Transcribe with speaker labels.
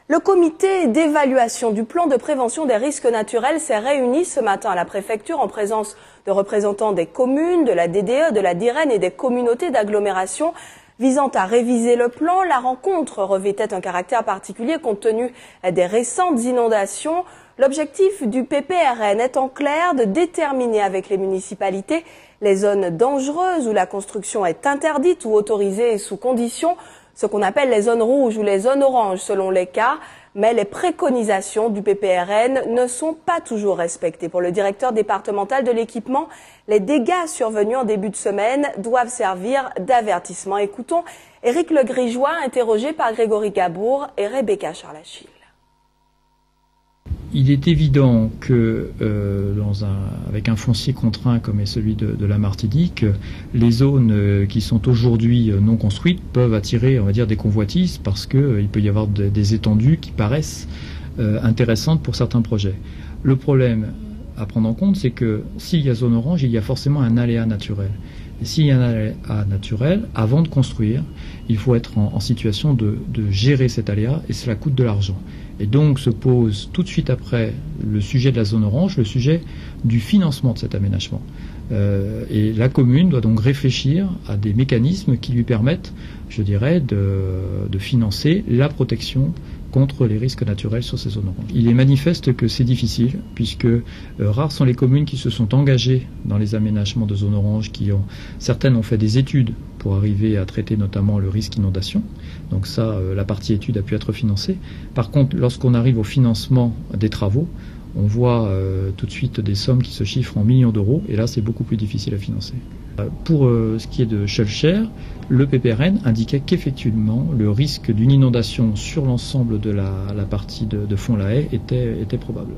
Speaker 1: Le comité d'évaluation du plan de prévention des risques naturels s'est réuni ce matin à la préfecture en présence de représentants des communes, de la DDE, de la DIREN et des communautés d'agglomération. Visant à réviser le plan, la rencontre revêtait un caractère particulier compte tenu des récentes inondations. L'objectif du PPRN est en clair de déterminer avec les municipalités les zones dangereuses où la construction est interdite ou autorisée sous conditions, ce qu'on appelle les zones rouges ou les zones oranges selon les cas, mais les préconisations du PPRN ne sont pas toujours respectées. Pour le directeur départemental de l'équipement, les dégâts survenus en début de semaine doivent servir d'avertissement. Écoutons Éric Legrigeois, interrogé par Grégory Gabour et Rebecca Charlachil.
Speaker 2: Il est évident que avec un foncier contraint comme est celui de la Martinique, les zones qui sont aujourd'hui non construites peuvent attirer, on va dire, des convoitises parce qu'il peut y avoir des étendues qui paraissent intéressantes pour certains projets. Le problème à prendre en compte, c'est que s'il y a zone orange, il y a forcément un aléa naturel. Et s'il y a un aléa naturel, avant de construire, il faut être en situation de gérer cet aléa et cela coûte de l'argent. Et donc se pose tout de suite après le sujet de la zone orange, le sujet du financement de cet aménagement. Et la commune doit donc réfléchir à des mécanismes qui lui permettent, je dirais, de financer la protection contre les risques naturels sur ces zones oranges. Il est manifeste que c'est difficile, puisque rares sont les communes qui se sont engagées dans les aménagements de zones oranges, certaines ont fait des études pour arriver à traiter notamment le risque inondation. Donc ça, la partie étude a pu être financée. Par contre, lorsqu'on arrive au financement des travaux, on voit tout de suite des sommes qui se chiffrent en millions d'euros, et là c'est beaucoup plus difficile à financer. Pour ce qui est de Schœlcher, le PPRN indiquait qu'effectivement le risque d'une inondation sur l'ensemble de la partie de Fond-la-Haye était probable.